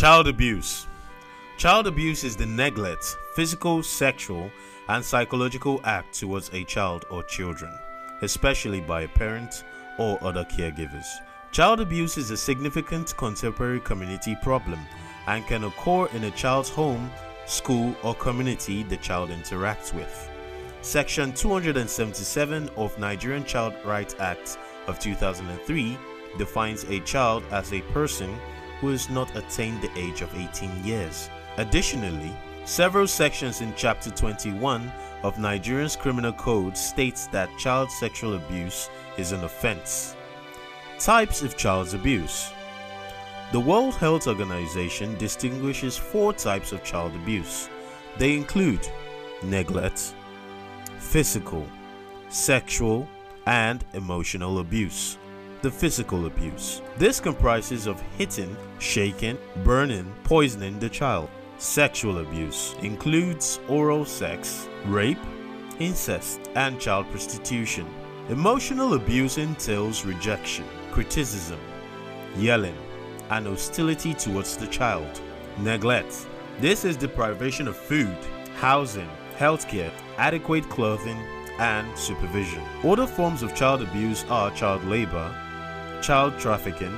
Child abuse. Child abuse is the neglect, physical, sexual, and psychological act towards a child or children, especially by a parent or other caregivers. Child abuse is a significant contemporary community problem and can occur in a child's home, school, or community the child interacts with. Section 277 of Nigerian Child Rights Act of 2003 defines a child as a person who has not attained the age of 18 years. Additionally, several sections in Chapter 21 of Nigerian's Criminal Code states that child sexual abuse is an offense. Types of child abuse. The World Health Organization distinguishes 4 types of child abuse. They include neglect, physical, sexual, and emotional abuse. The physical abuse. This comprises of hitting, shaking, burning, poisoning the child. Sexual abuse includes oral sex, rape, incest, and child prostitution. Emotional abuse entails rejection, criticism, yelling, and hostility towards the child. Neglect. This is deprivation of food, housing, healthcare, adequate clothing, and supervision. Other forms of child abuse are child labor, child trafficking,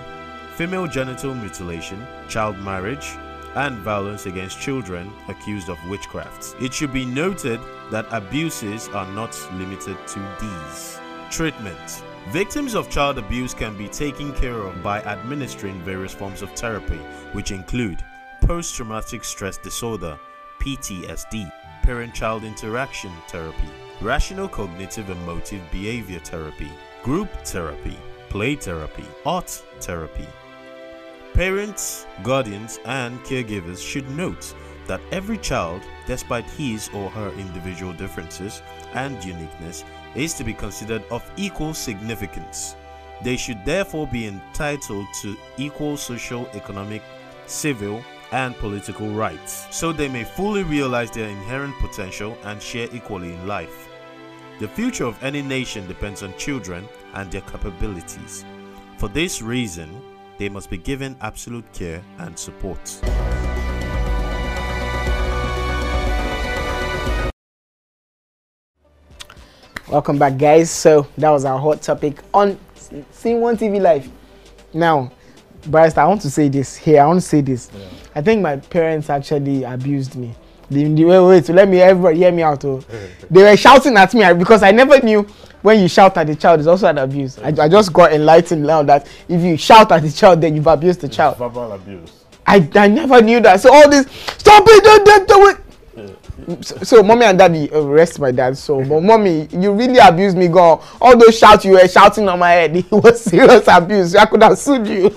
female genital mutilation, child marriage, and violence against children accused of witchcraft. It should be noted that abuses are not limited to these. Treatment. Victims of child abuse can be taken care of by administering various forms of therapy, which include post-traumatic stress disorder, PTSD, parent-child interaction therapy, rational cognitive emotive behavior therapy, group therapy, play therapy, art therapy. Parents, guardians, and caregivers should note that every child, despite his or her individual differences and uniqueness, is to be considered of equal significance. They should therefore be entitled to equal social, economic, civil, and political rights, so they may fully realize their inherent potential and share equally in life. The future of any nation depends on children and their capabilities. For this reason, they must be given absolute care and support. Welcome back, guys. So that was our hot topic on SceneOneTV Live. Now, Bryce, I want to say this here. I want to say this. Yeah. I think my parents actually abused me. Wait, so let me everybody hear me out. Oh. They were shouting at me because I never knew when you shout at the child, it's also an abuse. I just got enlightened now that if you shout at the child, then you've abused the child. Verbal abuse. I never knew that. So all this, stop it, don't do it. So mommy and daddy, rest my dad. So, but mommy, you really abused me, girl. All those shouts you were shouting on my head, it was serious abuse. I could have sued you.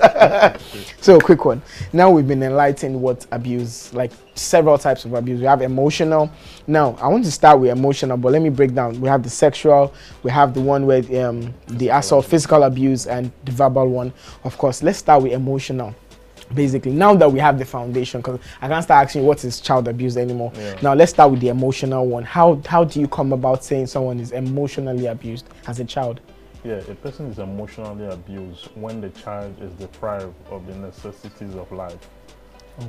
So, quick one. Now we've been enlightened what abuse, like several types of abuse. We have emotional. Now, I want to start with emotional, but let me break down. We have the sexual, we have the one where the assault, physical abuse, and the verbal one. Of course, let's start with emotional. Basically, now that we have the foundation, because I can't start asking you what is child abuse anymore. Yeah. Now let's start with the emotional one. How do you come about saying someone is emotionally abused as a child? Yeah, a person is emotionally abused when the child is deprived of the necessities of life.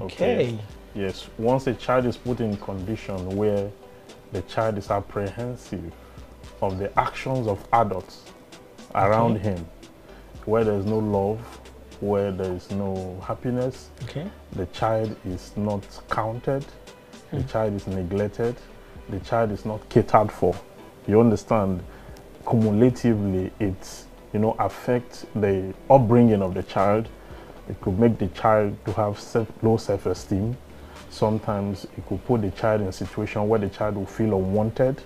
Okay. Yes, once a child is put in a condition where the child is apprehensive of the actions of adults around him, where there is no love, where there is no happiness, the child is not counted, the child is neglected, the child is not catered for. You understand? Cumulatively, it affects the upbringing of the child. It could make the child to have low self-esteem. Sometimes it could put the child in a situation where the child will feel unwanted,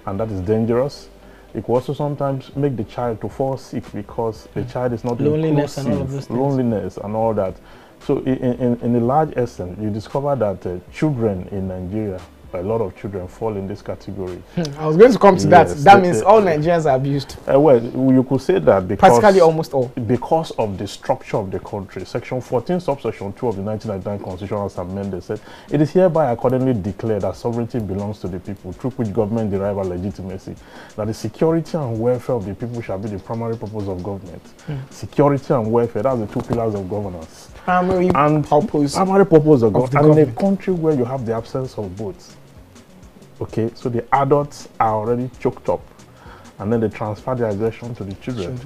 and that is dangerous. It could also sometimes make the child to fall sick because the child is not loneliness inclusive, and all of those things. loneliness and all that. So in a large essence, you discover that children in Nigeria, a lot of children fall in this category. I was going to come to that. That means all Nigerians are abused. Well, you could say that because practically almost all. Because of the structure of the country. Section 14, subsection 2 of the 1999 Constitution as amended said, it is hereby accordingly declared that sovereignty belongs to the people, through which government derive a legitimacy, that the security and welfare of the people shall be the primary purpose of government. Security and welfare, that's the two pillars of governance. Primary purpose of government. And in a country where you have the absence of both, okay, so the adults are already choked up, and then they transfer the aggression to the children.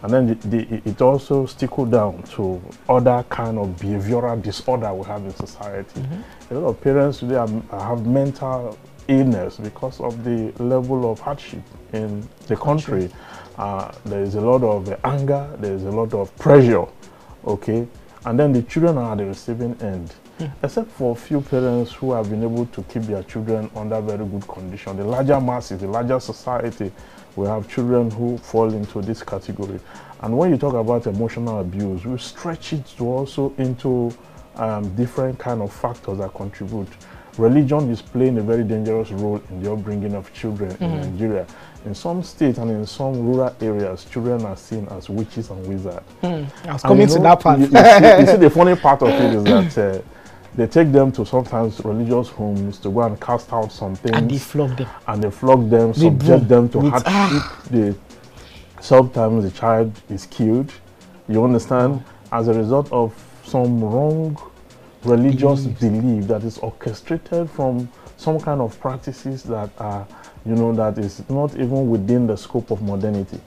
And then it also trickled down to other kind of behavioral disorder we have in society. A lot of parents today have mental illness because of the level of hardship in the country. There is a lot of anger, there is a lot of pressure, okay? And then the children are at the receiving end. Except for a few parents who have been able to keep their children under very good condition. The larger masses, the larger society, we have children who fall into this category. And when you talk about emotional abuse, we stretch it to also into different kind of factors that contribute. Religion is playing a very dangerous role in the upbringing of children in Nigeria. In some states and in some rural areas, children are seen as witches and wizards. I was coming to that part. You see, the funny part of it is that they take them to sometimes religious homes to go and cast out some things. And they flog them. And they flog them, subject them to hardship. Sometimes the child is killed. You understand? As a result of some wrong religious belief that is orchestrated from some kind of practices that are, you know, that is not even within the scope of modernity.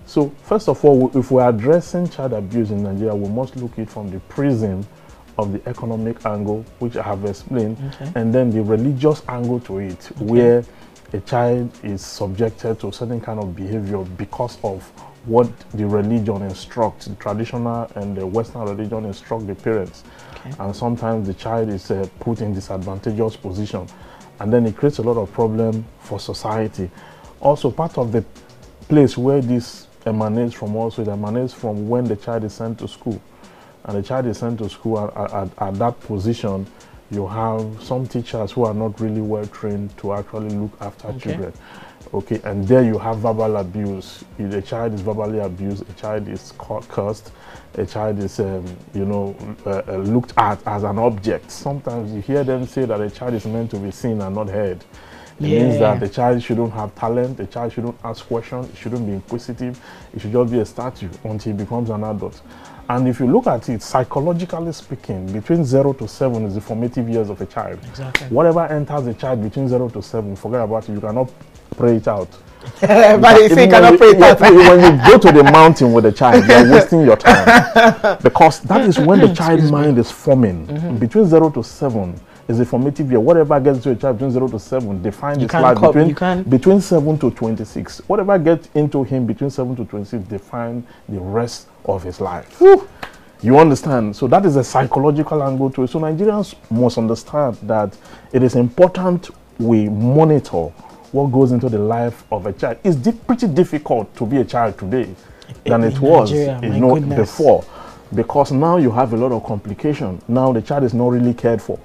So first of all, if we're addressing child abuse in Nigeria, we must look at it from the prism of the economic angle, which I have explained, and then the religious angle to it, where a child is subjected to a certain kind of behavior because of what the religion instructs, the traditional and the Western religion instruct the parents. And sometimes the child is put in disadvantageous position, and then it creates a lot of problem for society. Also, part of the place where this emanates from also, it emanates from when the child is sent to school. And the child is sent to school at that position, you have some teachers who are not really well trained to actually look after children. Okay, and there you have verbal abuse. If a child is verbally abused, a child is cursed, a child is, you know, looked at as an object. Sometimes you hear them say that a child is meant to be seen and not heard. It means that the child shouldn't have talent, the child shouldn't ask questions, it shouldn't be inquisitive, it should just be a statue until he becomes an adult. And if you look at it, psychologically speaking, between 0 to 7 is the formative years of a child. Whatever enters a child between 0 to 7, forget about it, you cannot pray it out. But you say you cannot pray it out. When you go to the mountain with a child, you're wasting your time. Because that is when the child's mind is forming. Between 0 to 7 is a formative year. Whatever gets to a child between 0 to 7, define his life between 7 to 26. Whatever gets into him between 7 to 26, define the rest of his life. You understand? So that is a psychological angle to it. So Nigerians must understand that it is important we monitor what goes into the life of a child. It's pretty difficult to be a child today than it was before, because now you have a lot of complication. Now the child is not really cared for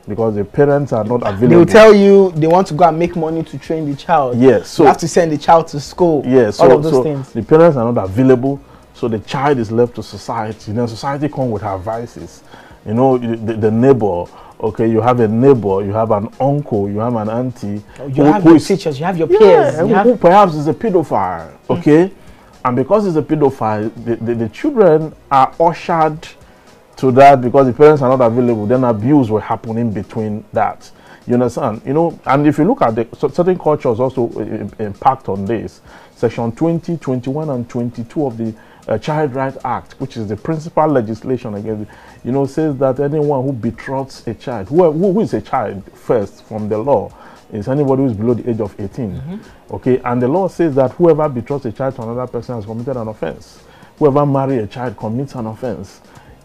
because the parents are not available. They will tell you they want to go and make money to train the child. Yes, so you have to send the child to school. Yes, all of those things. The parents are not available, so the child is left to society. Then society comes with her vices. You know, the neighbor. Okay, you have a neighbor, you have an uncle, you have an auntie. You have your teachers, you have your peers. Who perhaps is a pedophile, okay? And because he's a pedophile, the children are ushered to that because the parents are not available. Then abuse will happen in between that. You understand? You know, and if you look at certain cultures also impact on this. Section 20, 21, and 22 of the Child Rights Act, which is the principal legislation against, you know, says that anyone who betroughs a child, who is a child first from the law, is anybody who is below the age of 18. Okay, and the law says that whoever betroughs a child to another person has committed an offense. Whoever marries a child commits an offense.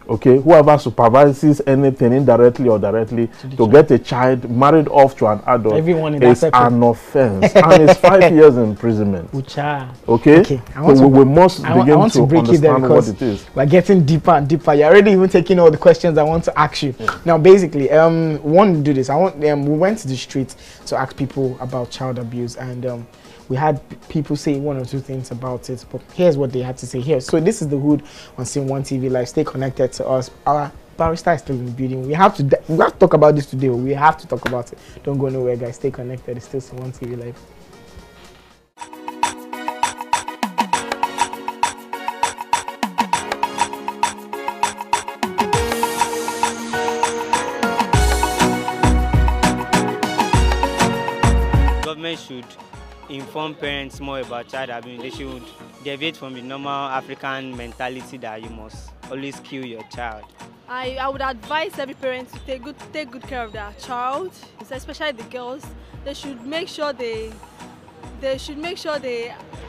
Okay, whoever supervises anything indirectly or directly to get a child married off to an adult is an offense and it's 5 years imprisonment. Okay, so we must begin to understand what it is. We're getting deeper and deeper. You're already even taking all the questions I want to ask you. Now, basically, we want to do this. We went to the street to ask people about child abuse, and we had people say one or two things about it, but here's what they had to say here. So this is the Hood on SceneOneTV Live. Stay connected to us. Our barrister is still in the building. We have to talk about this today. We have to talk about it. Don't go nowhere, guys. Stay connected. It's still SceneOneTV Live. Government should inform parents more about child abuse. They should deviate from the normal African mentality that you must always kill your child. I would advise every parent to take good care of their child, especially the girls. They should make sure they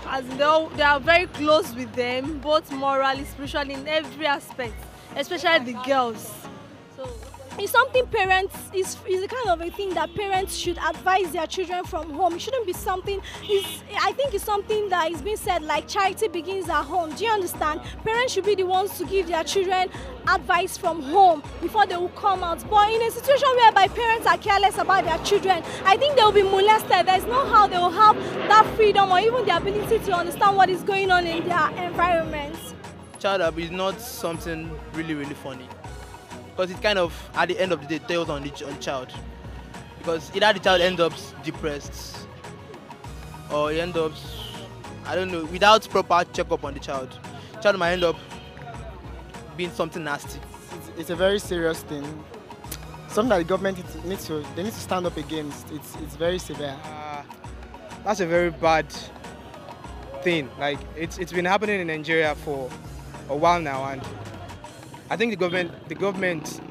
are very close with them, both morally, spiritually, in every aspect, especially the girls. So it's something parents is the kind of a thing that parents should advise their children from home. It shouldn't be something. I think it's something that is being said like charity begins at home. Do you understand? Parents should be the ones to give their children advice from home before they will come out. But in a situation whereby parents are careless about their children, I think they will be molested. There's no how they will have that freedom or even the ability to understand what is going on in their environments. Child abuse is not something really funny, because it kind of, at the end of the day, tells on the child. Because either the child ends up depressed, or he ends up, I don't know, without proper checkup on the child might end up being something nasty. It's a very serious thing. Something that the government needs to stand up against. It's very severe. That's a very bad thing. Like it's been happening in Nigeria for a while now, and I think the government,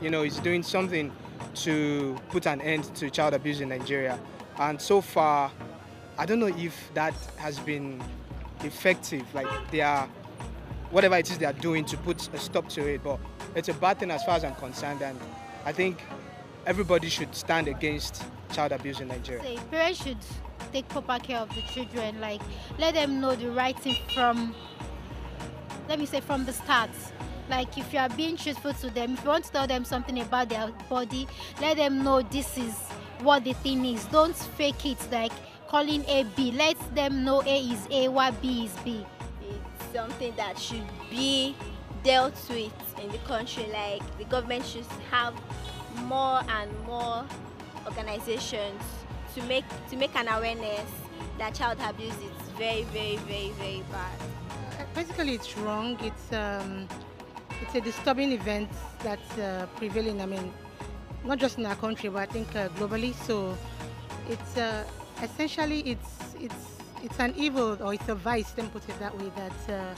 is doing something to put an end to child abuse in Nigeria. And so far, I don't know if that has been effective. Like whatever it is they are doing to put a stop to it, but it's a bad thing as far as I'm concerned. And I think everybody should stand against child abuse in Nigeria. Parents should take proper care of the children. Like let them know the right thing from the start. Like if you are being truthful to them, if you want to tell them something about their body, let them know this is what the thing is. Don't fake it like calling A B. Let them know A is A, what B is B. It's something that should be dealt with in the country. Like the government should have more and more organizations to make an awareness that child abuse is very bad. Basically, it's wrong. It's a disturbing event that's prevailing. I mean, not just in our country, but I think globally. So, it's essentially it's an evil, or it's a vice. Let me put it that way. That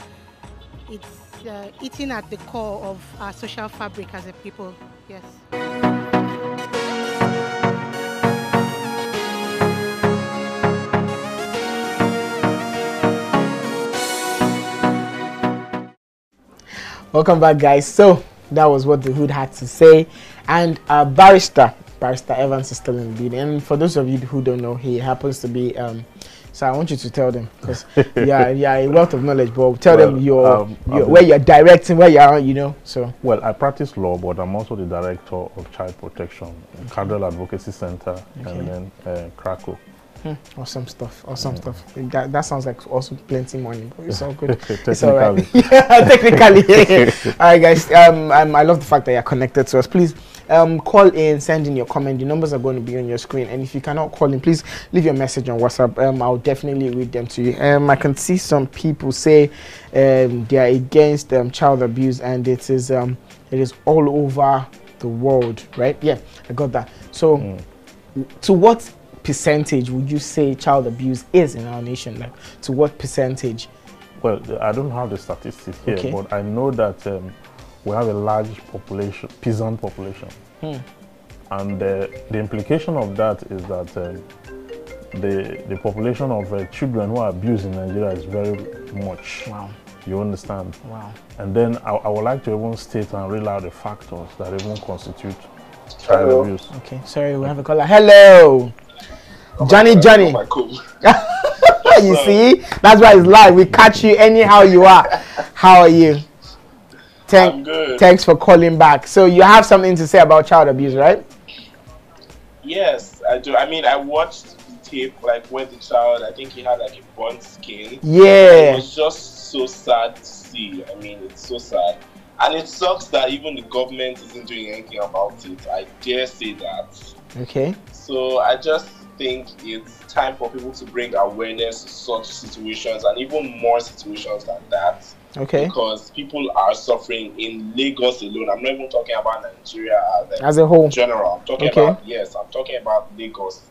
it's eating at the core of our social fabric as a people. Yes. Welcome back, guys. So that was what the Hood had to say, and Barrister Evans is still in the building. And for those of you who don't know, he happens to be so I want you to tell them, because yeah, a wealth of knowledge, but tell them where you're directing, where you are, so. Well, I practice law, but I'm also the director of child protection, Cardinal Advocacy Center, and then Krakow. Awesome stuff. That sounds like also plenty money, but it's all good. It's all right. Technically. All right, guys. I love the fact that you're connected to us. Please call in, send in your comment. The numbers are going to be on your screen, and if you cannot call in, please leave your message on WhatsApp. I'll definitely read them to you. I can see some people say they are against child abuse, and it is all over the world, right? Yeah, I got that. So, to what percentage would you say child abuse is in our nation? Like, to what percentage? Well, I don't have the statistics here, but I know that we have a large population, peasant population, and the implication of that is that the population of children who are abused in Nigeria is very much. Wow. You understand? Wow. And then I would like to even state and read out the factors that even constitute child abuse. Okay, sorry, we have a caller. Hello. Johnny. You see, that's why it's live. We catch you anyhow you are. How are you? I'm good. Thanks for calling back. So you have something to say about child abuse, right? Yes, I do. I mean, I watched the tape, like where the child, I think he had like a burnt skin. Yeah. It was just so sad to see. I mean, it's so sad. And it sucks that even the government isn't doing anything about it. I dare say that. Okay. So I just think it's time for people to bring awareness to such situations and even more situations than that. Okay. Because people are suffering in Lagos alone. I'm not even talking about Nigeria as a whole. In general. I'm talking I'm talking about Lagos.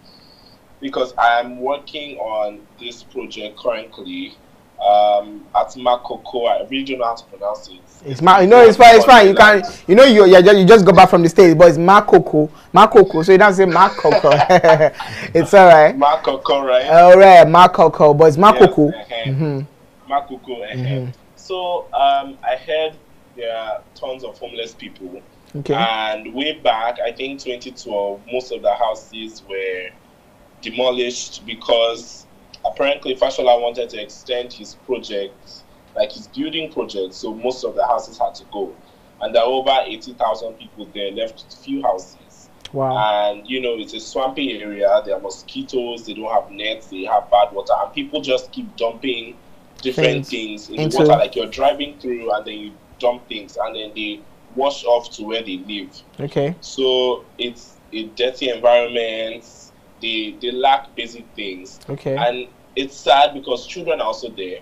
Because I'm working on this project currently at Makoko. I really don't know how to pronounce it. It's it's fine. You can, you just go back from the States, but it's Makoko. So you don't say Makoko. It's all right. Makoko, right? All right, Makoko, but it's Makoko. Yes, Makoko. So I heard there are tons of homeless people. Okay. And way back, I think 2012, most of the houses were demolished because apparently Fashola wanted to extend his project, like his building project, so most of the houses had to go. And there are over 80,000 people there, left with few houses. Wow. And, it's a swampy area. There are mosquitoes, they don't have nets, they have bad water, and people just keep dumping different things in the water. Like you're driving through and then you dump things and then they wash off to where they live. Okay. So it's a dirty environment. They lack basic things. Okay. And it's sad because children are also there.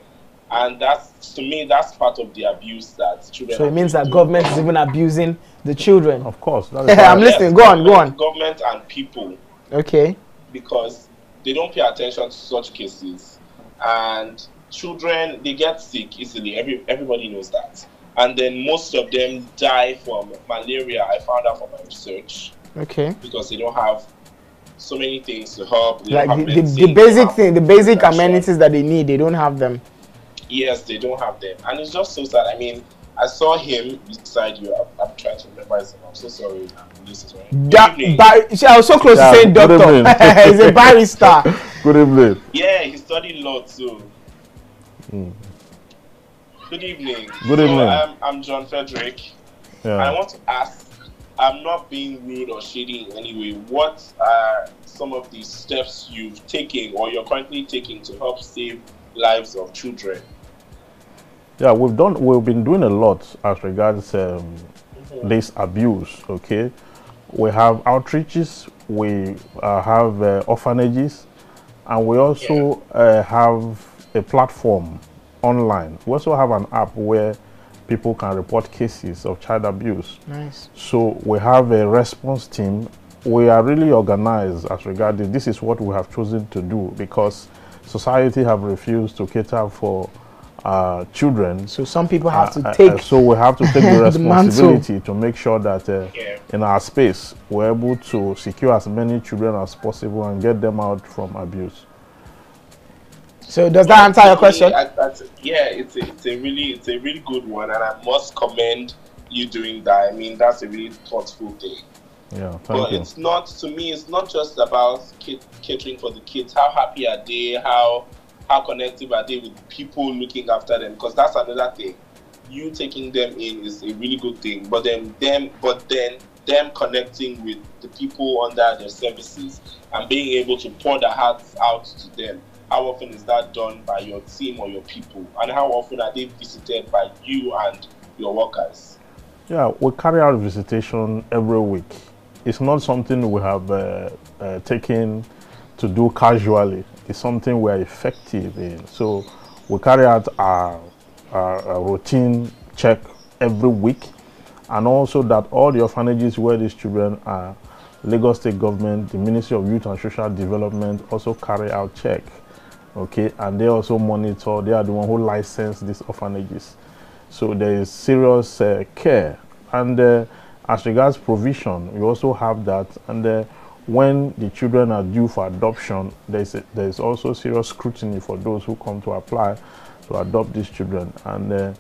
And to me, that's part of the abuse that children. So it means that government is even abusing the children. Of course. I'm listening. Go on. Government and people. Okay. Because they don't pay attention to such cases. And children, they get sick easily. Everybody knows that. And then most of them die from malaria. I found out from my research. Okay. Because they don't have so many things to help. Like the basic amenities that they need, they don't have them. Yes, they don't have them. And it's just so sad. I mean, I saw him beside you. I'm trying to remember his name. I'm so sorry. I was so close to saying doctor. He's a barrister. Good evening. Yeah, he studied law too. Good evening. Good evening. I'm John Frederick. Yeah. I want to ask, I'm not being rude or shady in any way. What are some of the steps you've taken or you're currently taking to help save lives of children? Yeah, we've been doing a lot as regards this abuse. Okay, we have outreaches, we have orphanages, and we also have a platform online. We also have an app where people can report cases of child abuse. Nice. So we have a response team. We are really organized as regards this is what we have chosen to do because society have refused to cater for children. So some people have to take so we have to take the responsibility to make sure that in our space we're able to secure as many children as possible and get them out from abuse. So does that answer your question? It's a really good one, and I must commend you doing that. I mean, that's a really thoughtful thing. Yeah, thank you. It's not, to me, it's not just about catering for the kids. How happy are they? How connected are they with people looking after them? Because that's another thing. You taking them in is a really good thing, but then them connecting with the people under their services and being able to pour their hearts out to them. How often is that done by your team or your people? And how often are they visited by you and your workers? Yeah, we carry out visitation every week. It's not something we have taken to do casually. It's something we are effective in. So we carry out our routine check every week. And also that all the orphanages where these children are, Lagos State Government, the Ministry of Youth and Social Development also carry out check. Okay, and they also monitor, they are the one who license these orphanages. So there is serious care. And as regards provision, we also have that. And when the children are due for adoption, there is also serious scrutiny for those who come to apply. to adopt these children, and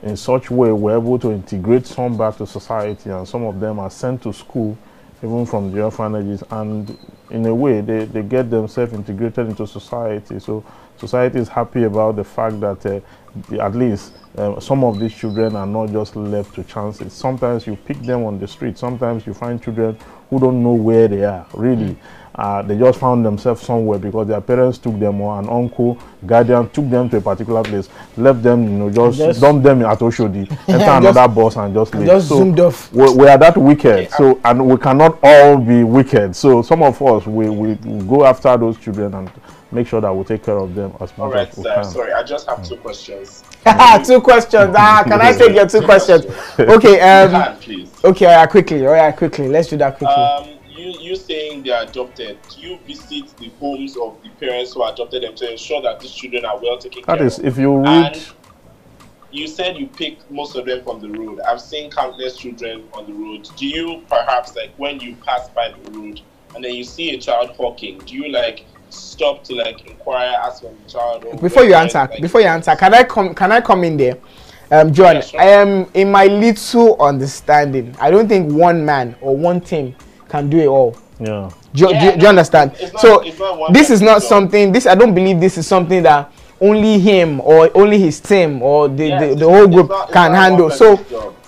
in such way we're able to integrate some back to society, and some of them are sent to school even from the orphanages, and in a way they get themselves integrated into society. So society is happy about the fact that at least some of these children are not just left to chances. Sometimes you pick them on the street, sometimes you find children who don't know where they are really. They just found themselves somewhere because their parents took them, or an uncle, guardian took them to a particular place, left them, you know, just dump them at Oshodi, enter another bus and just leave. Just zoomed off. We are that wicked, so, and we cannot all be wicked. So some of us, we go after those children and make sure that we take care of them as much as we can. Sorry, I just have 2 questions. 2 questions. Can I take your 2 questions? Okay. Please. Okay. Quickly. Let's do that quickly. You saying they are adopted, do you visit the homes of the parents who adopted them to ensure that these children are well taken care of? That is, if you read... And you said you picked most of them from the road. I've seen countless children on the road. Do you perhaps, like, when you pass by the road and then you see a child hawking, do you, like, stop to, like, inquire, ask from the child? Before you answer, can I come in there? John, Yeah, sure. I am, in my little understanding, I don't think one man or one team can do it all. Yeah. Do you understand? This is not something. I don't believe this is something that only him or only his team or the whole group can handle. So,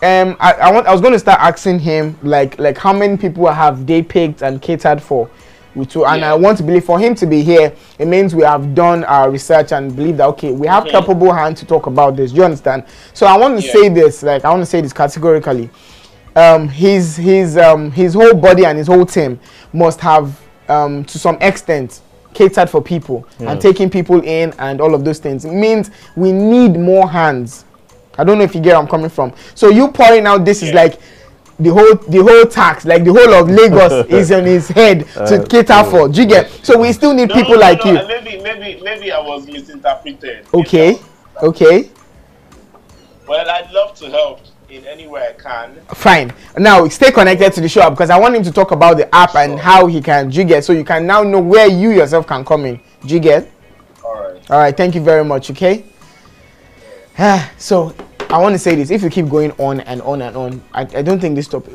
I was going to start asking him like how many people have they picked and catered for. And I want to believe for him to be here, it means we have done our research and believe that okay, we have capable hands to talk about this. Do you understand? So I want to say this, I want to say this categorically. His whole body and his whole team must have to some extent catered for people and taking people in and all of those things. It means we need more hands. I don't know if you get where I'm coming from. So you pouring out this is like the whole tax, like the whole of Lagos is on his head to cater for. Do you get? So we still need people like you. Maybe I was misinterpreted. Okay. Well, I'd love to help in any way I can. Fine. Now stay connected to the show because I want him to talk about the app and how he can. Do you get? So you can now know where you yourself can come in. Do you get? All right. Thank you very much. Okay. So I want to say this: if you keep going on and on and on, I don't think this topic.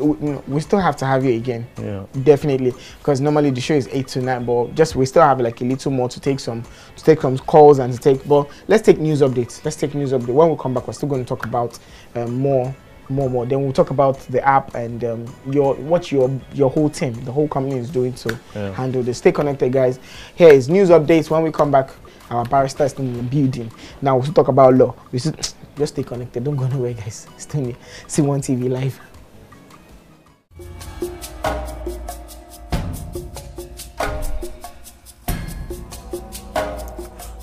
We still have to have you again. Yeah. Definitely, because normally the show is 8 to 9, but we still have like a little more to take some calls and to take. But let's take news updates. When we come back, we're still going to talk about more. Then we'll talk about the app and what your whole team, the whole company is doing to handle this. Stay connected, guys. Here is news updates. When we come back, our barrister is in the building. Now we'll talk about law. Just stay connected. Don't go nowhere, guys. Stay here. SceneOneTV live.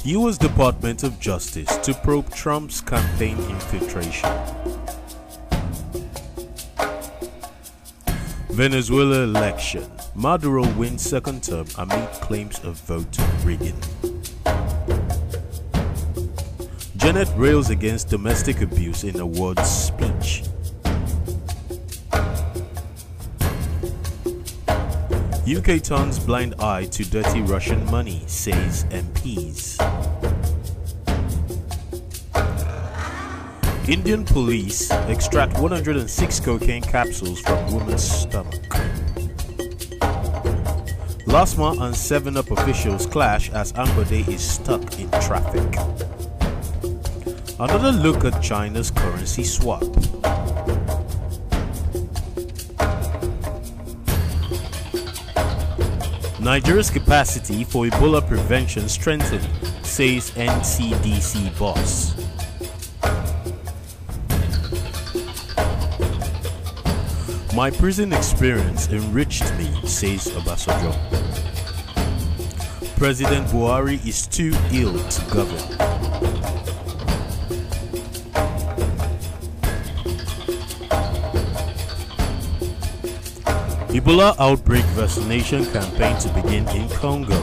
U.S. Department of Justice to probe Trump's campaign infiltration. Venezuela election. Maduro wins second term amid claims of vote rigging. Janet rails against domestic abuse in awards speech. UK turns blind eye to dirty Russian money, says MPs. Indian police extract 106 cocaine capsules from woman's stomach. Lasma and 7-Up officials clash as Ambode is stuck in traffic. Another look at China's currency swap. Nigeria's capacity for Ebola prevention strengthened, says NCDC boss. My prison experience enriched me, says Obasanjo. President Buhari is too ill to govern. Ebola outbreak vaccination campaign to begin in Congo.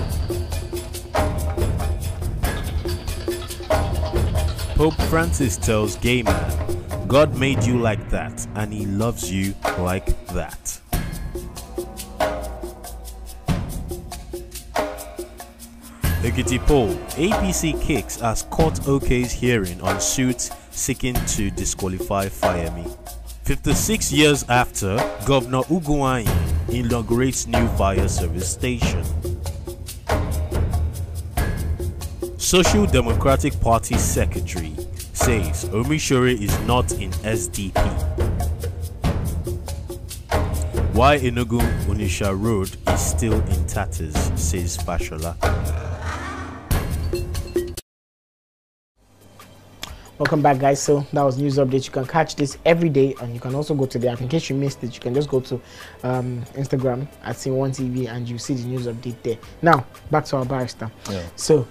Pope Francis tells gay man, God made you like that and he loves you like that. Ekiti poll, APC kicks as court OK's hearing on suit seeking to disqualify Fayemi. 56 years after, Governor Uguanyi inaugurates new fire service station. Social Democratic Party Secretary says Omishore is not in SDP. Why Enugu Onisha Road is still in tatters, says Fashola. Welcome back, guys. So that was news update. You can catch this every day, and you can also go to the app. In case you missed it, you can just go to Instagram at SceneOneTV and you see the news update there. Now back to our barrister. Yeah. So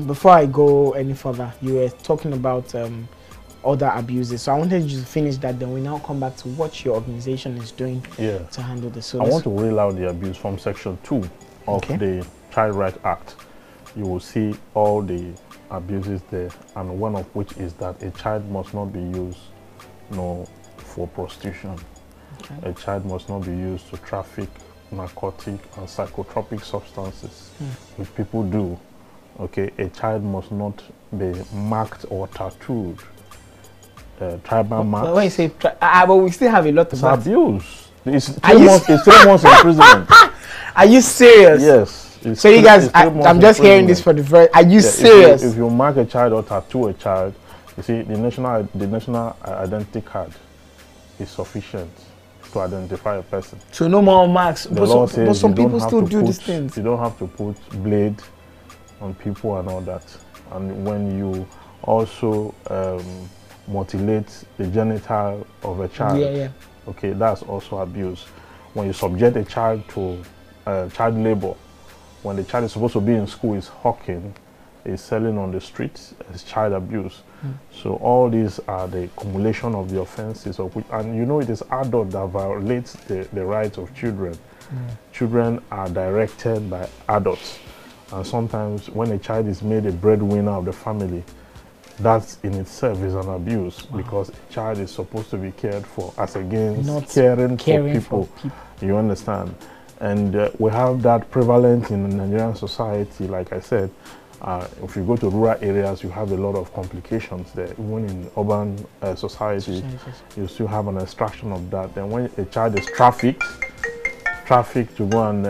before I go any further, you were talking about other abuses. So I wanted you to finish that. Then we now come back to what your organization is doing to handle this. So I want to rule out the abuse from Section 2 of the Child Rights Act. You will see all the abuses there, and one of which is that a child must not be used for prostitution. A child must not be used to traffic narcotic and psychotropic substances, which people do. Okay, a child must not be marked or tattooed. Tribal marks. When you say, but we still have a lot of abuse. It's 3 months imprisonment. Are you serious? Yes. So you guys, I'm just hearing this for the first. Are you serious? If you mark a child or tattoo a child, you see the national identity card is sufficient to identify a person. So no more marks. The law says but some people still do these things. You don't have to put blade on people and all that. And when you also mutilate the genital of a child, okay, that's also abuse. When you subject a child to child labor, when the child is supposed to be in school, is hawking, is selling on the streets, is child abuse. So all these are the accumulation of the offenses of which, and you know, it is adult that violates the rights of children. Children are directed by adults, and sometimes when a child is made a breadwinner of the family, that in itself is an abuse, because a child is supposed to be cared for as against not caring for people. You understand? And we have that prevalent in the Nigerian society. Like I said, if you go to rural areas, you have a lot of complications there. Even in urban society, you still have an extraction of that. Then when a child is trafficked to go and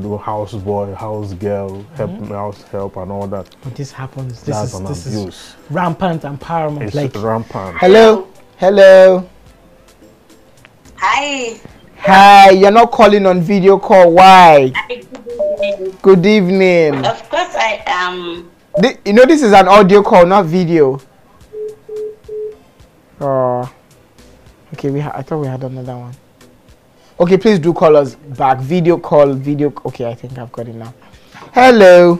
do house boy, house girl, house help and all that. But this happens. This is abuse. Rampant empowerment. It's like rampant. Hello. Hi. Hi, you're not calling on video call. Why? Hi, good evening. Good evening. Of course I am. This is an audio call, not video. Oh. Okay, I thought we had another one. Okay, please do call us back. Video call, Okay, I think I've got it now. Hello.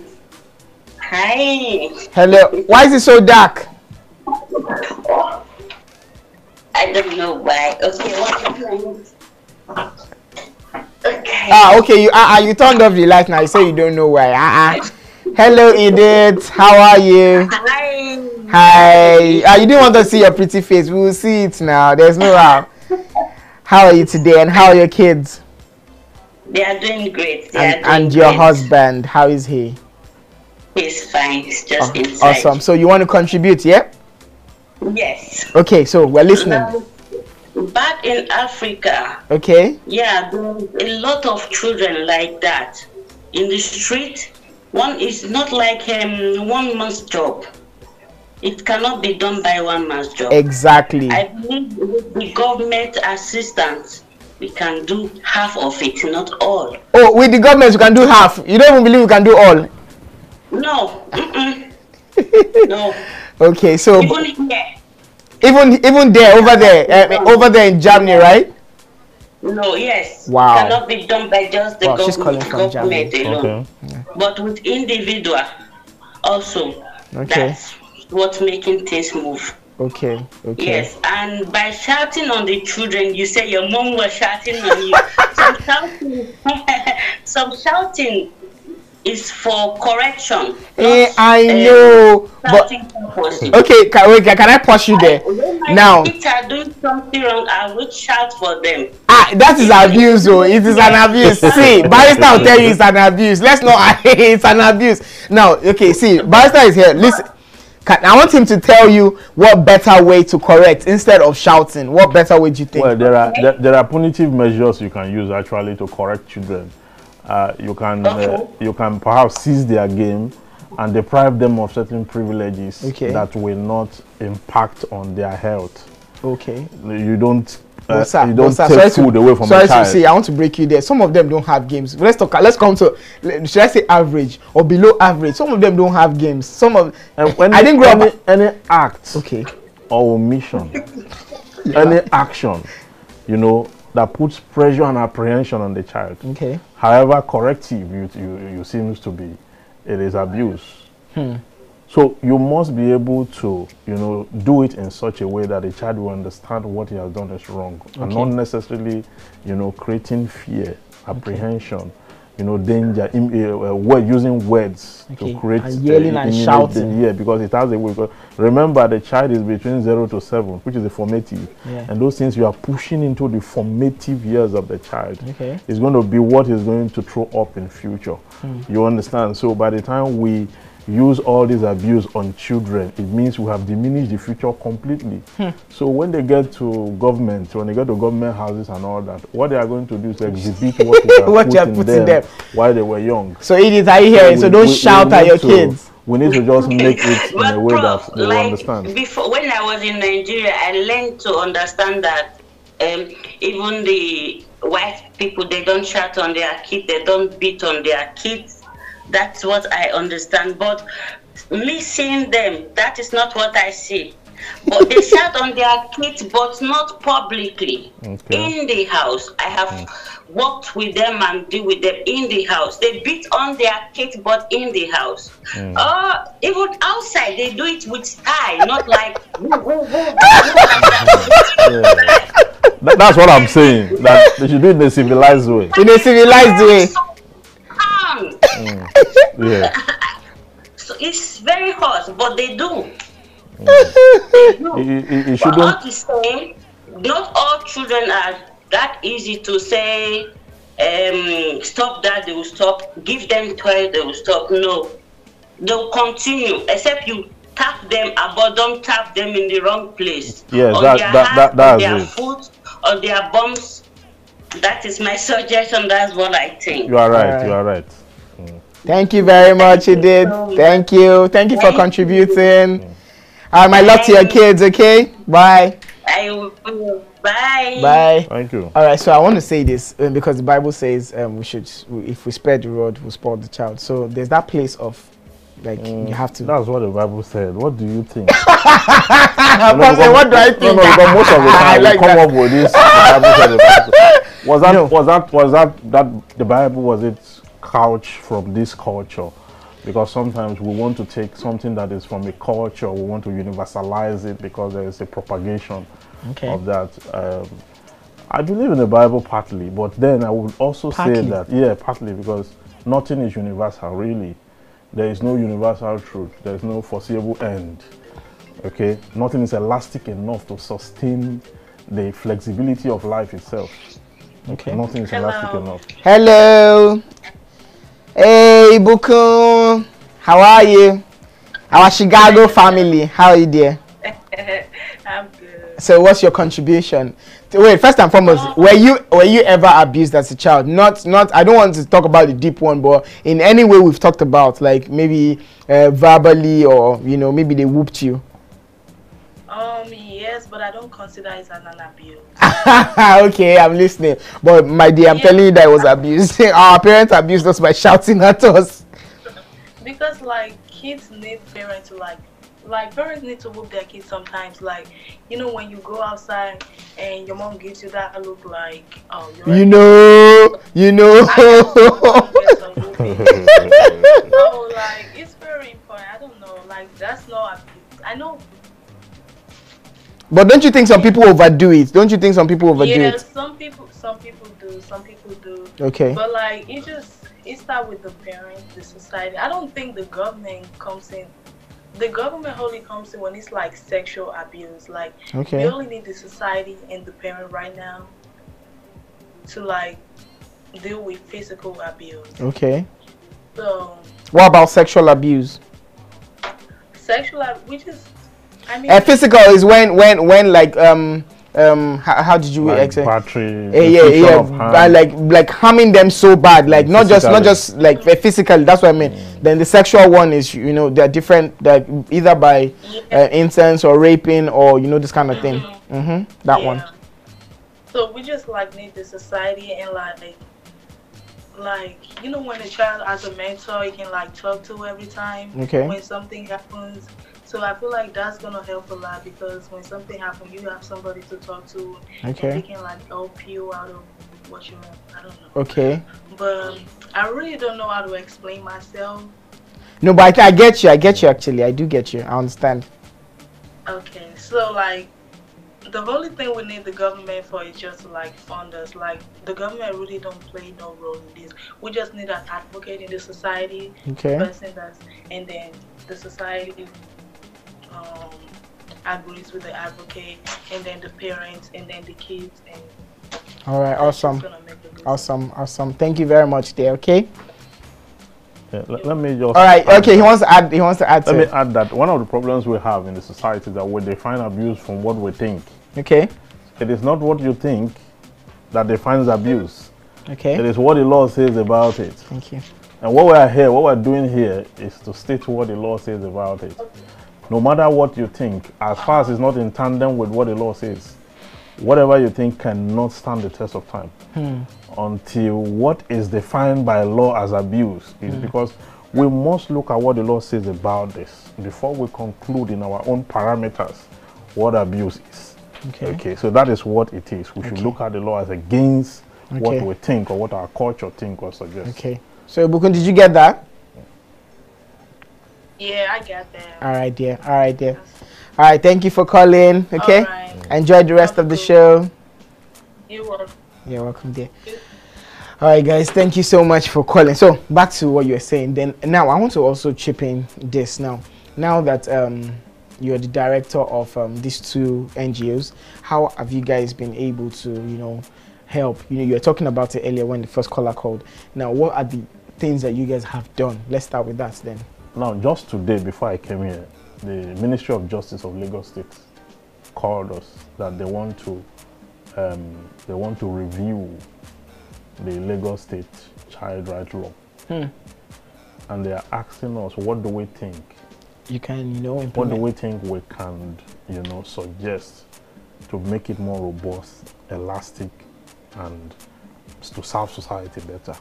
Hi. Hello. Why is it so dark? I don't know why. Okay, what do you want? Okay. Okay. You turned off the light now. You say you don't know why. Hello, Edith. How are you? Hi. You didn't want to see your pretty face. We will see it now. There's no how. How are you today? And how are your kids? They are doing great. And your husband, how is he? He's fine. He's just inside. Awesome. So you want to contribute, yeah? Yes. Okay. So we're listening. Back in Africa, okay, yeah, there's a lot of children like that in the street. One is not like 1 man's job. It cannot be done by 1 man's job. Exactly. I believe with the government assistance, we can do half of it, not all. Oh, with the government, you can do half. You don't even believe you can do all? No. No. Okay, so even here. Even there, over there in Germany, right? No, yes. Wow. It cannot be done by just the government alone. Okay. Yeah. But with individual also, that's what's making things move. Okay. Yes, and by shouting on the children, you say your mom was shouting on you. Some shouting is for correction. I know, but okay. Can I pause you there? When my kids are doing something wrong, I will shout for them. That is abuse, oh. It is an abuse. See, Barrister will tell you it's an abuse. Let's not. It's an abuse. Now, okay. See, Barrister is here. Listen. I want him to tell you what better way to correct instead of shouting. What better way do you think? Well, there are punitive measures you can use actually to correct children. You can perhaps seize their game and deprive them of certain privileges that will not impact on their health. Okay. You don't take food away from the child. Sorry to say, I want to break you there. Some of them don't have games. Let's come to, should I say average or below average? Some of them don't have games. Some of I didn't grow up any act or omission, any action, you know, that puts pressure and apprehension on the child. Okay. However corrective you seems to be, it is abuse. So you must be able to, you know, do it in such a way that the child will understand what he has done is wrong, and not necessarily, you know, creating fear, apprehension, you know, danger, using words to create and yelling and shouting. Yeah, because it has a way. Remember, the child is between 0 to 7, which is the formative, and those things you are pushing into the formative years of the child is going to be what is going to throw up in future. You understand? So by the time we use all this abuse on children, it means we have diminished the future completely. So when they get to government, houses and all that, what they are going to do is exhibit what you have put in them while they were young. So Edith, are you hearing? So don't shout at your kids. We need to just make it in a way that they will understand. Before, when I was in Nigeria, I learned to understand that even the white people, they don't shout on their kids, they don't beat on their kids. That's what I understand. But me seeing them, that is not what I see. But they shout on their kids, but not publicly. In the house, I have worked with them and deal with them in the house. They beat on their kids, but in the house. Even outside, they do it with style, not like. That's what I'm saying. That they should do it in a civilized way. In a civilized way. Yeah. So it's very harsh, but they do. It but not the same. Not all children are that easy to say, stop that, they will stop. Give them toys, they will stop. No. They'll continue, except you tap them about, don't tap them in the wrong place. Yes, on that's their it. foot, on their bums. That is my suggestion. That's what I think. You are right. You are right. Thank you very much, Edith. Thank you. Thank you for contributing. My love to your kids, okay? Bye. I will. Bye. Bye. Thank you. All right, so I want to say this because the Bible says if we spare the rod, we'll spoil the child. So there's that place of, like, you have to. That's what the Bible said. What do you think? What do I think? No, because most of the time we come up with this. The Bible said was the Bible, was it couch from this culture? Because sometimes we want to take something that is from a culture, we want to universalize it because there is a propagation of that. I believe in the Bible partly, but then I would also say that, partly, because nothing is universal, really. There is no universal truth. There is no foreseeable end. Okay? Nothing is elastic enough to sustain the flexibility of life itself. Okay. Nothing is elastic enough. Hello. Hey, Buku. How are you? Our Chicago family. How are you, dear? I'm good. So, what's your contribution? Wait, first and foremost, were you ever abused as a child? Not. I don't want to talk about the deep one, but in any way we've talked about, like maybe verbally, or maybe they whooped you. Yes, but I don't consider it an abuse. Okay, I'm listening. But my dear, I'm telling you that it was abuse. Our parents abused us by shouting at us. Because like kids need parents to like parents need to whoop their kids sometimes. Like, when you go outside and your mom gives you that look like, oh, you're So like it's very important. I don't know, like that's not abuse. I know. But don't you think some people overdo it? Don't you think some people overdo it? Yeah, some people do. Some people do. Okay. But like it starts with the parents, the society. I don't think the government comes in. The government only comes in when it's like sexual abuse. Like we only need the society and the parent right now. to like deal with physical abuse. Okay. So What about sexual abuse? which is, I mean, physical is when like how did you like say? battery, like harming them so bad, like not just like physically. That's what I mean. Then the sexual one is, you know, they're different, like either by incest or raping or, you know, this kind of thing. That one. So we just like need the society and like you know, when a child has a mentor, you can like talk to every time when something happens. So I feel like that's gonna help a lot, because when something happens, you have somebody to talk to, and they can like help you out of what you want. I don't know. Okay. But I really don't know how to explain myself. No, but I get you. Actually, I do get you. I understand. Okay, so like the only thing we need the government for is just to like fund us. Like the government really don't play no role in this. We just need an advocate in the society. Person that's, and then the society agrees with the advocate, and then the parents, and then the kids, and all right, awesome. Thank you very much, dear. Okay. Yeah, let me just. All right. Okay. He wants to add. Let me add that one of the problems we have in the society is that we define abuse from what we think. Okay. It is not what you think that defines abuse. Okay. It is what the law says about it. Thank you. And what we're doing here is to state what the law says about it. No matter what you think, as far as it's not in tandem with what the law says, whatever you think cannot stand the test of time until what is defined by law as abuse is because we must look at what the law says about this before we conclude in our own parameters what abuse is. Okay, so that is what it is. We should look at the law as against what we think or what our culture think or suggest. Okay. So, Bukun, did you get that? Yeah, I got that. All right, dear. All right, thank you for calling. Okay. Right. Enjoy the rest of the show. You're welcome. You're welcome, dear. All right, guys, thank you so much for calling. So, back to what you were saying. Then now I want to also chip in this now that you're the director of these two NGOs. How have you guys been able to, you know, help? You know, you were talking about it earlier when the first caller called. Now, what are the things that you guys have done? Let's start with that then. Now, just today, before I came here, the Ministry of Justice of Lagos State called us that they want to review the Lagos State child rights law, and they are asking us, what do we think? You can, you know, implement. What do we think we can, you know, suggest to make it more robust, elastic, and to serve society better?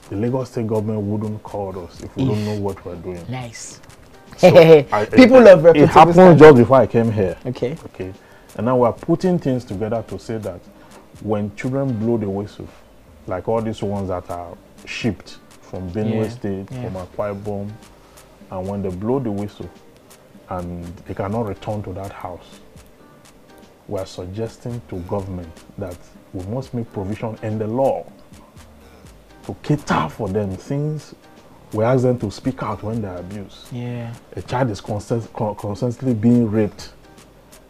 The Lagos State government wouldn't call us if we don't know what we're doing. Nice. So People love it happened just before I came here. Okay. And now we're putting things together to say that when children blow the whistle, like all these ones that are shipped from Benue State, from Akwa Ibom, and when they blow the whistle and they cannot return to that house, we're suggesting to government that we must make provision in the law to cater for them, since we ask them to speak out when they're abused. Yeah. A child is constantly being raped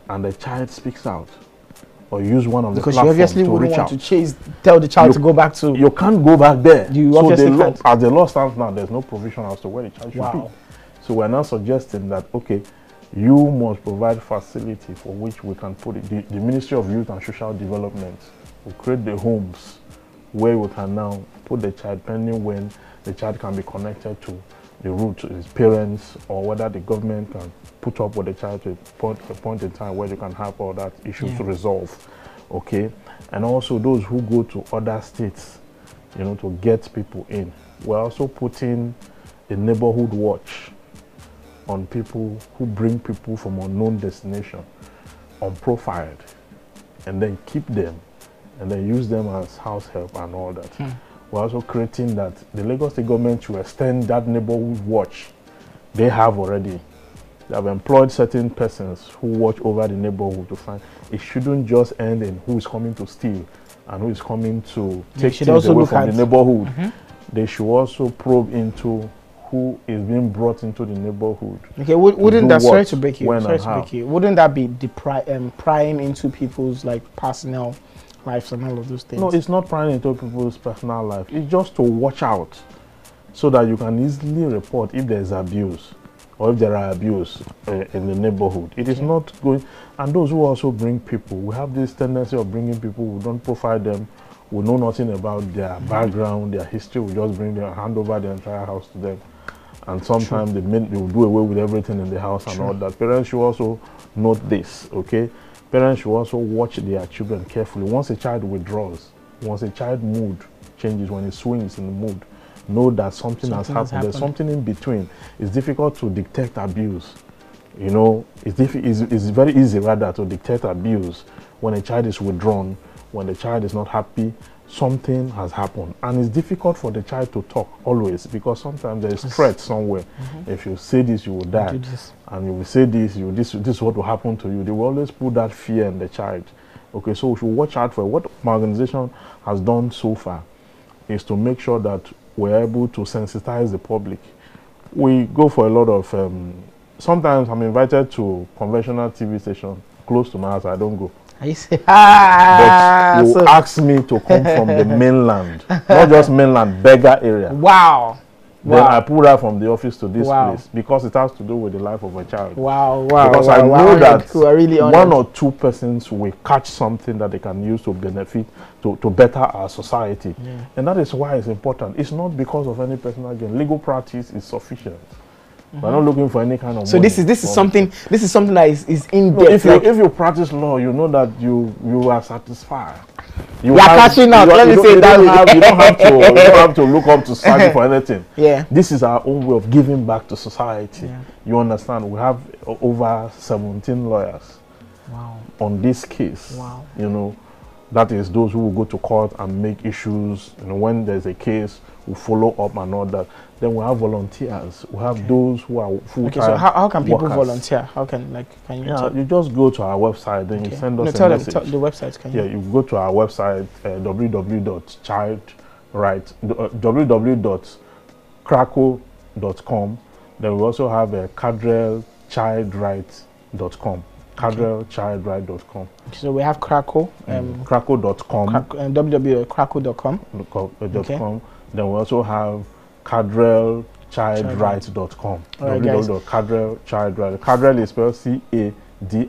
and the child speaks out or use one of the platforms to reach out. Because you obviously wouldn't want to tell the child to go back to... You can't go back there. You obviously can't. As the law stands now, there's no provision as to where the child should be. So we're now suggesting that, okay, you must provide facility for which we can put it. The Ministry of Youth and Social Development will create the homes where we can now put the child, pending when the child can be connected to the root to his parents, or whether the government can put up with the child to a point in time where you can have all that issues to resolve. Okay, and also those who go to other states, you know, to get people in. We're also putting a neighborhood watch on people who bring people from unknown destination, unprofiled, and then keep them, and then use them as house help and all that. We're also creating that the Lagos State government should extend that neighborhood watch they have already. They have employed certain persons who watch over the neighborhood to find. It shouldn't just end in who is coming to steal and who is coming to take things away from the neighborhood. They should also probe into who is being brought into the neighborhood. Okay, wouldn't that, sorry to break you, wouldn't that be the prying into people's like personal lives and all of those things. No, it's not prying into people's personal life. It's just to watch out so that you can easily report if there's abuse or if there are abuse in the neighborhood. It is not going. And those who also bring people, we have this tendency of bringing people, we don't profile them, we know nothing about their background, their history, we just bring them, hand over the entire house to them. And sometimes they will do away with everything in the house and all that. Parents should also note this, okay? Parents should also watch their children carefully. Once a child withdraws, once a child mood changes, when it swings in the mood, know that something has happened. There's something in between. It's difficult to detect abuse. You know, it's very easy rather to detect abuse when a child is withdrawn, when the child is not happy. Something has happened, and it's difficult for the child to talk always, because sometimes there is threat somewhere. If you say this, you will die, and you will say this, this is what will happen to you. They will always put that fear in the child. Okay, so we should watch out for what my organization has done so far is to make sure that we're able to sensitize the public. We go for a lot of sometimes I'm invited to conventional TV station close to my house. I don't go. I say, but you ask me to come from the mainland, not just mainland, beggar area. Wow. Then I pull out from the office to this place because it has to do with the life of a child. Wow. Because I know that one or two persons will catch something that they can use to benefit, to better our society. And that is why it's important. It's not because of any personal gain. Legal practice is sufficient. We're not looking for any kind of so money. This is something that is in depth. If you practice law, you know that you are satisfied. You are cashing out. Let me say that you don't have to look up to society for anything. Yeah. This is our own way of giving back to society. You understand? We have over 17 lawyers on this case. Wow. You know, that is those who will go to court and make issues. You know, when there's a case, we follow up and all that. Then we have volunteers. We have those who are full-time. So how can people workers. volunteer? How can you? Yeah, you just go to our website. Then you send us a message. Tell the website. Can you? Yeah, you go to our website www.krakow.com. Then we also have cadrelchildrights.com. cadrelchildrights.com. So we have Krakow. Krakow.com. www.krakow.com. Then we also have cadrelchildrights.com. www.cadrelchildrights. Cadrel is spelled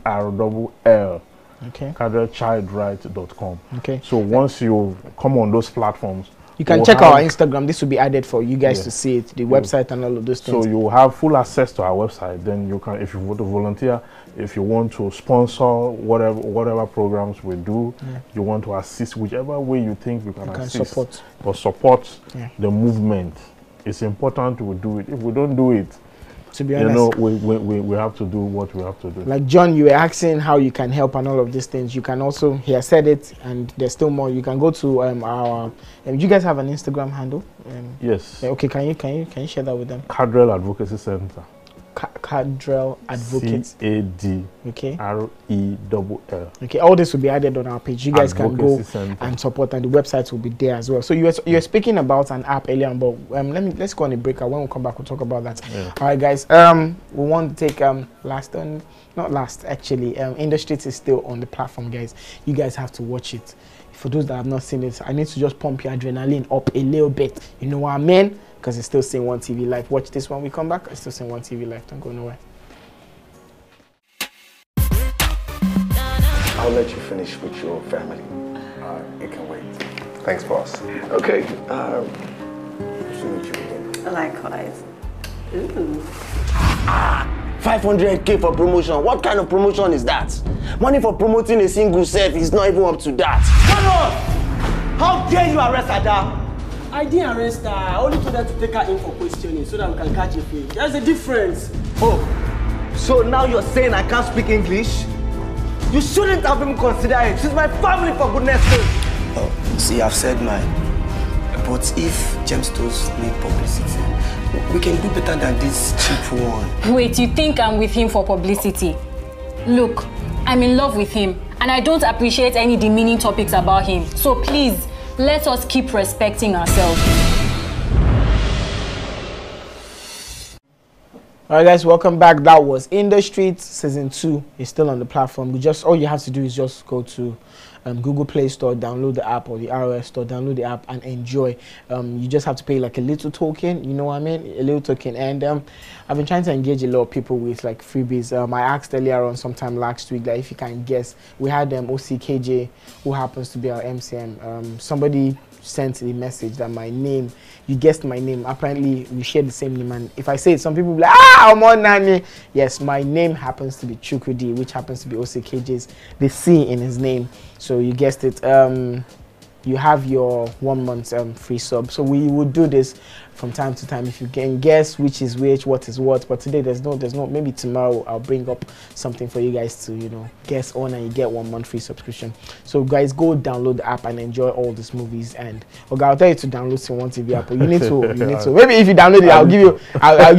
CADRLL. Okay. cadrelchildrights.com. Okay. So once you come on those platforms, you can check our Instagram. This will be added for you guys to see it, the website and all of those things. So you have full access to our website. Then you can, if you want to volunteer, if you want to sponsor whatever programs we do, you want to assist whichever way you think you can assist or support the movement. It's important we do it. If we don't do it, to be honest, we have to do what we have to do. Like John, you were asking how you can help and all of these things. You can also, he has said it, and there's still more. You can go to our. You guys have an Instagram handle? Yes. Okay, can you share that with them? Cadrel Advocacy Center. Cadrel Advocates. CADRELL. Okay, all this will be added on our page. You guys can go Center. and support, and the website will be there as well. So you're speaking about an app earlier on, but let's go on a break. When we come back, we'll talk about that. All right, guys. We want to take Industry is still on the platform, guys. You guys have to watch it. For those that have not seen it, I need to just pump your adrenaline up a little bit. You know what I mean? Because it's still SceneOneTV Live. Watch this when we come back. It's still SceneOneTV Live. Don't go nowhere. I'll let you finish with your family. It can wait. Thanks, boss. Okay. See what you again. Likewise. Ooh. 500K for promotion. What kind of promotion is that? Money for promoting a single set is not even up to that. Come on! How dare you arrest Ada? I didn't arrest her. I only told her to take her in for questioning so that we can catch a fake. There's a difference. Oh, so now you're saying I can't speak English? You shouldn't have even considered it. She's my family, for goodness sake. Oh, see, I've said mine. But if gemstones need publicity, we can do better than this cheap one. Wait, you think I'm with him for publicity? Look, I'm in love with him, and I don't appreciate any demeaning topics about him. So please, let us keep respecting ourselves. Alright guys, welcome back. That was In the Streets season 2. It's still on the platform. All you have to do is just go to Google Play Store, download the app, or the iOS Store, download the app and enjoy. You just have to pay like a little token, you know what I mean? A little token. And I've been trying to engage a lot of people with like freebies. I asked earlier on sometime last week that if you can guess, we had OCKJ, who happens to be our MCM. Somebody sent a message that my name, you guessed my name. Apparently we share the same name, and if I say it, some people will be like, I'm on Nani. Yes, my name happens to be Chukwudi, which happens to be OCKJ's, the C in his name. So you guessed it. You have your 1 month free sub. So we will do this from time to time if you can guess which is which, what is what. But today there's no, maybe tomorrow I'll bring up something for you guys to, you know, guess on, and you get 1 month free subscription. So guys, go download the app and enjoy all these movies. And okay, I'll tell you to download SceneOneTV app. You need to, Maybe if you download it, I'll give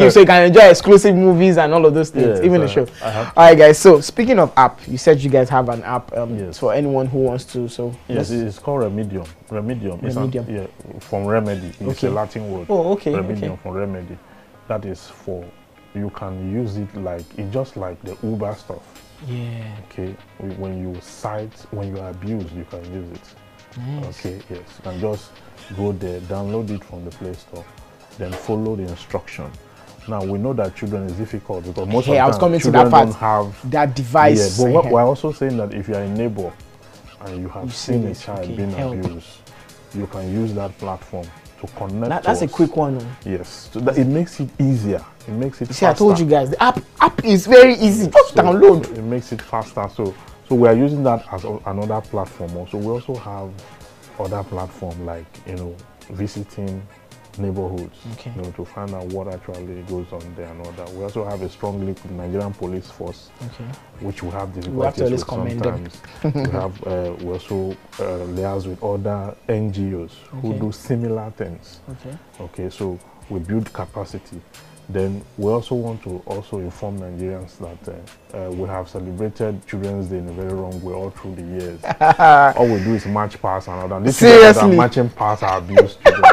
you so you can enjoy exclusive movies and all of those things, even the show. All right guys, so speaking of app, you said you guys have an app yes. for anyone who wants to. So yes, it's called Remedium. Remedium. From remedy. It's a Latin word. Oh, okay. Remedium from remedy. That is for, you can use it like, it's just like the Uber stuff. Yeah. Okay. When you are abused, you can use it. Nice. Okay. Yes. You can just go there, download it from the Play Store, then follow the instruction. Now we know that children is difficult because most of the time children don't have that device. Yeah, but we're also saying that if you are a neighbor and you have seen a child being abused, you can use that platform to connect. That's a quick one. Yes, so that it makes it easier. It makes it faster. See, I told you guys, the app is very easy. Just download. It makes it faster. So we are using that as another platform. Also, we also have other platforms like, you know, visiting neighborhoods, you know, to find out what actually goes on there and all that. We also have a strong link with Nigerian police force, which we have difficulties with sometimes. We also liaise with other NGOs who do similar things. Okay, so we build capacity. Then we also want to inform Nigerians that we have celebrated Children's Day in a very wrong way all through the years. All we do is march past and all that. These Seriously, marching past are abused children.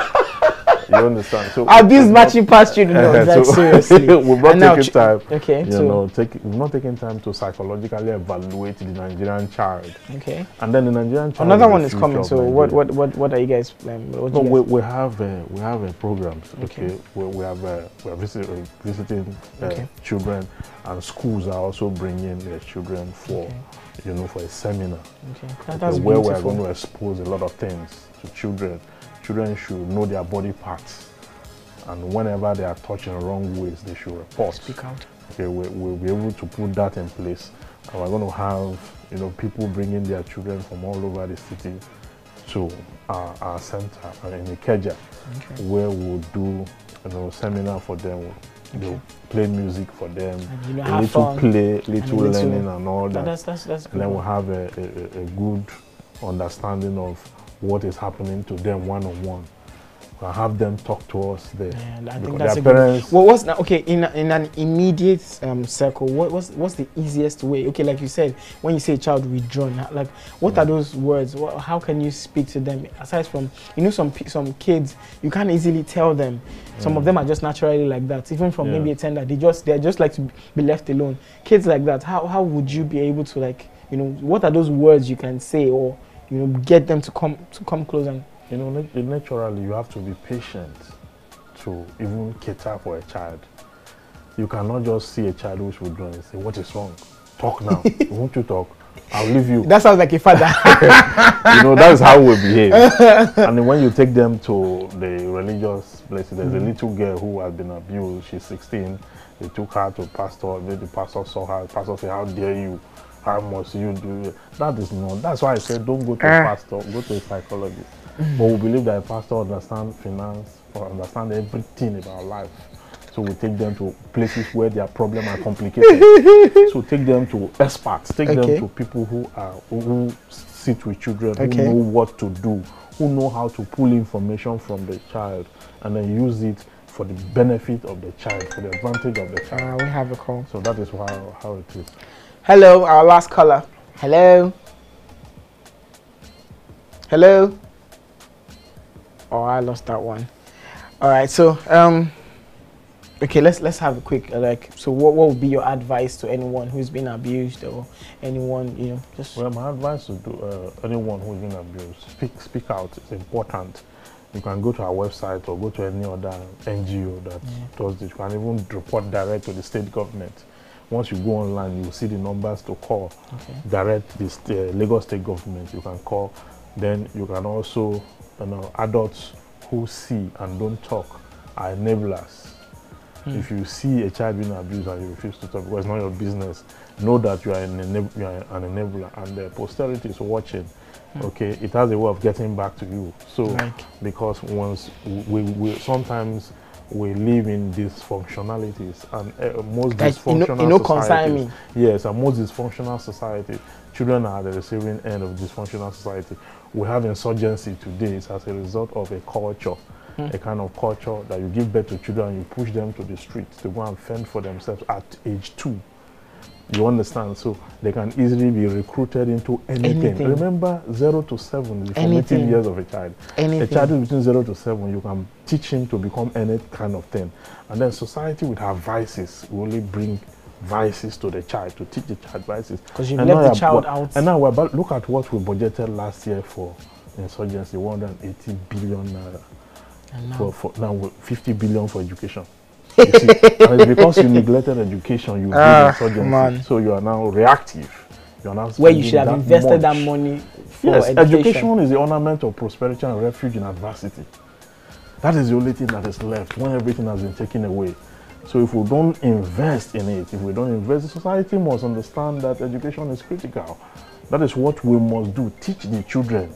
You understand? So abuse matching past children. No, like, seriously. We've not taken time. Okay. We've not taken time to psychologically evaluate the Nigerian child. Okay. And then the Nigerian child. Another one is coming. So what are you guys? We have programs. Okay. We're visiting children, and schools are also bringing their children for for a seminar. That's where beautiful. we are going to expose a lot of things to children. Children should know their body parts, and whenever they are touched in wrong ways, they should report. Speak out. Okay, we'll be able to put that in place, and we're going to have people bringing their children from all over the city to our center in Ikeja, where we'll do seminar for them. They'll play music for them, a little play, little learning, and all that. That's and then we'll have a good understanding of what is happening to them one-on-one. We'll have them talk to us there. Yeah, I think that's a good. Well, what's now? Okay, in an immediate circle, what's the easiest way? Okay, like you said, when you say child withdrawn, like what are those words? How can you speak to them? Aside from some kids, you can't easily tell them. Some of them are just naturally like that. Even from maybe a tender, they're just like to be left alone. Kids like that, how would you be able to what are those words you can say or get them to come close? And naturally you have to be patient to even cater for a child. You cannot just see a child who's withdrawn and say, what is wrong? Talk now. Won't you talk? I'll leave you. That sounds like a father. That's how we behave. And then when you take them to the religious places, there's a little girl who has been abused. She's 16. They took her to pastor. The pastor saw her. The pastor said, how dare you? How must you do it? That's why I said don't go to a pastor, go to a psychologist. But we believe that a pastor understands finance or understands everything about life. So we take them to places where their problems are complicated. So take them to experts, take them to people who sit with children, who know what to do, who know how to pull information from the child and then use it for the benefit of the child, for the advantage of the child. We have a call. So that is how it is. Hello, our last caller. Hello. Hello. Oh, I lost that one. All right, so Okay, let's have a quick so what would be your advice to anyone who's been abused or anyone, you know, just... Well, my advice to anyone who's been abused, speak out. It's important. You can go to our website or go to any other NGO that does this. You can even report direct to the state government. Once you go online, you will see the numbers to call. Direct the Lagos state government. You can call. Then you can also, adults who see and don't talk are enablers. If you see a child being abused and you refuse to talk because it's not your business, know that you are an enabler, and the posterity is watching. Okay, it has a way of getting back to you. So, because once we sometimes we live in dysfunctionalities, and most dysfunctional societies, yes, and most dysfunctional society, children are at the receiving end of dysfunctional society. We have insurgency today as a result of a culture. A kind of culture that you give birth to children and you push them to the streets to go and fend for themselves at age 2. You understand? So they can easily be recruited into anything. Remember, 0 to 7 is the formative years of a child. A child is between 0 to 7, you can teach him to become any kind of thing. And then society would have vices. We only bring vices to the child, to teach the child vices. Because you've left the child out. And now look at what we budgeted last year for insurgency, 180 billion naira. For now 50 billion for education. You see, and it's because you neglected education, you did insurgency. So you are now reactive. You are now where you should have invested that money for education is the ornament of prosperity and refuge in adversity. That is the only thing that is left when everything has been taken away. So if we don't invest in it, if we don't invest, the society must understand that education is critical. That is what we must do. Teach the children.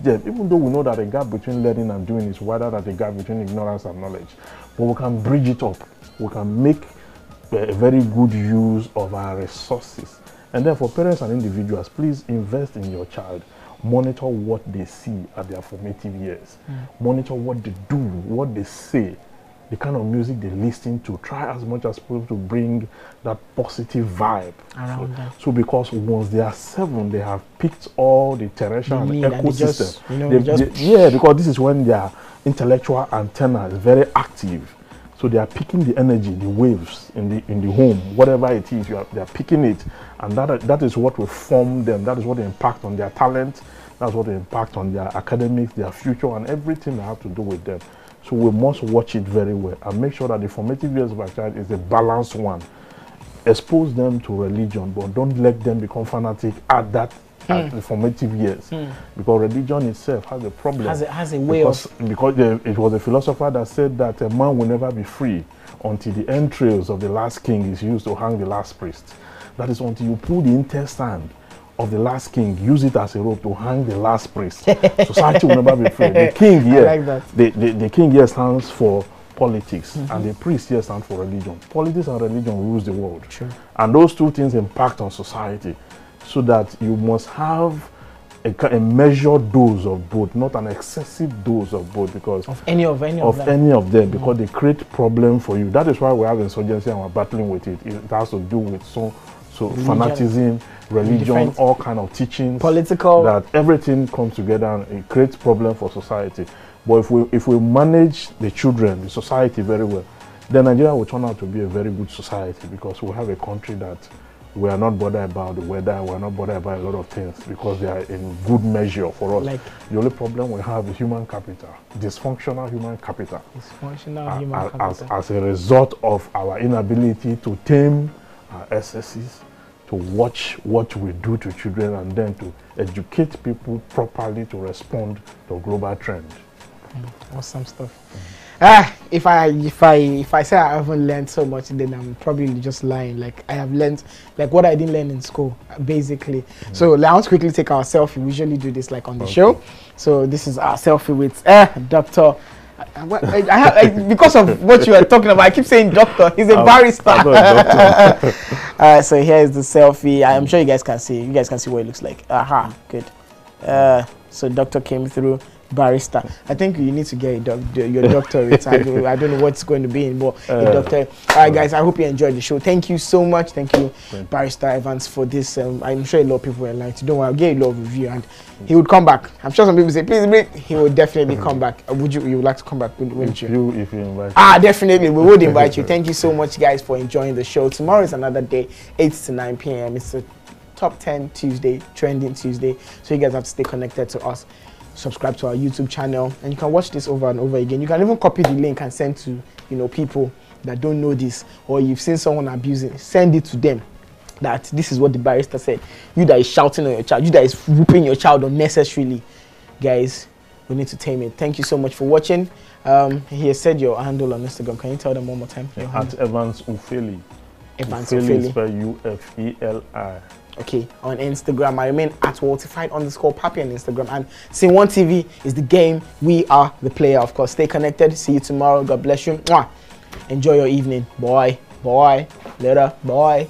Even though we know that the gap between learning and doing is wider than the gap between ignorance and knowledge, but we can bridge it up. We can make a very good use of our resources. And then for parents and individuals, please invest in your child. Monitor what they see at their formative years. Monitor what they do, what they say, the kind of music they listen to. Try as much as possible to bring that positive vibe around them. So because once they are 7, they have picked all the terrestrial ecosystem. Because this is when their intellectual antenna is very active. So they are picking the energy, the waves in the home, whatever it is, they are picking it, and that is what will form them. That is what will impact on their talent. That's what will impact on their academics, their future, and everything that have to do with them. So we must watch it very well and make sure that the formative years of a child is a balanced one. Expose them to religion, but don't let them become fanatic at the formative years. Because religion itself has a problem. Has a way because it was a philosopher that said that a man will never be free until the entrails of the last king is used to hang the last priest. That is until you pull the intestine of the last king, use it as a rope to hang the last priest. Society will never be free. The king here, the king here stands for politics, and the priest here stands for religion. Politics and religion rules the world. And those two things impact on society, so that you must have a measured dose of both, not an excessive dose of both, because of any of them, because they create problem for you. That is why we have insurgency and we're battling with it. It has to do with fanaticism, religion, all kind of teachings, political, that everything comes together and it creates problem for society. But if we manage the children, the society very well, then Nigeria will turn out to be a very good society, because we have a country that we are not bothered about the weather, we are not bothered about a lot of things, because they are in good measure for us. The only problem we have is human capital, dysfunctional human capital. As a result of our inability to tame our excesses, to watch what we do to children, and then to educate people properly to respond to global trend. Awesome stuff. If I say I haven't learned so much, then I'm probably just lying. Like, I have learned like what I didn't learn in school, basically. So let's quickly take our selfie. We usually do this like on the show. So this is our selfie with Dr. Because of what you are talking about, I keep saying doctor. He's a barrister. So here is the selfie. I'm sure you guys can see. You guys can see what it looks like. Good. So doctor came through. barrister. I think you need to get your doctorate. I don't know what's going to be in, but a doctor. All right, guys, I hope you enjoyed the show. Thank you so much. Thank you, Barrister Evans, for this. I'm sure a lot of people were like, don't worry, I'll get a lot of review, and he would come back. I'm sure some people say, please bring. He will definitely come back. You would like to come back, wouldn't you? If you invite. Definitely, we would invite you. Thank you so much, guys, for enjoying the show. Tomorrow is another day, 8 to 9 p.m. It's a Top 10 Tuesday, Trending Tuesday. So you guys have to stay connected to us. Subscribe to our YouTube channel, and you can watch this over and over again. You can even copy the link and send to people that don't know this, or you've seen someone abusing. Send it to them. That this is what the barrister said. You that is shouting on your child, you that is whooping your child unnecessarily, guys, we need to tame it. Thank you so much for watching. He has said your handle on Instagram. Can you tell them one more time? At Evans Ufeli. Evans Ufeli. Spelled U-F-E-L-I. Okay, on Instagram, I remain at Waltified_Papi on Instagram, and SceneOneTV is the game. We are the player, of course. Stay connected. See you tomorrow. God bless you. Mwah. Enjoy your evening. Bye. Bye. Later. Bye.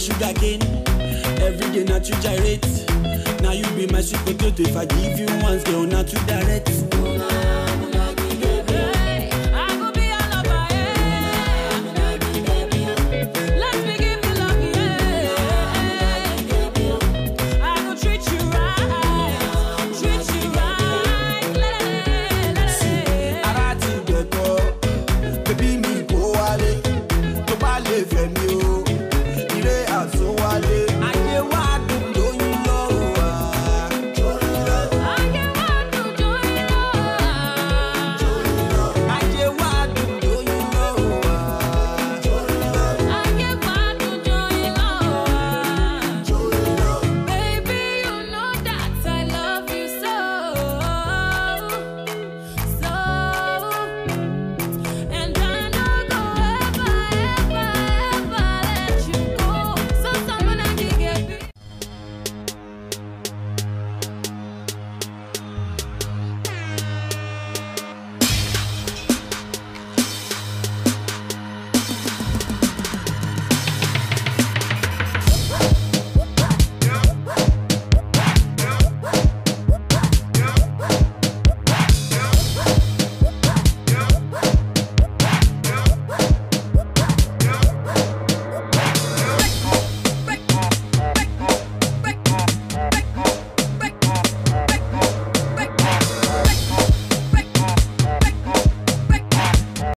Sugar cane, every day not you gyrate. Now you be my sweet potato. If I give you once, girl, not to direct.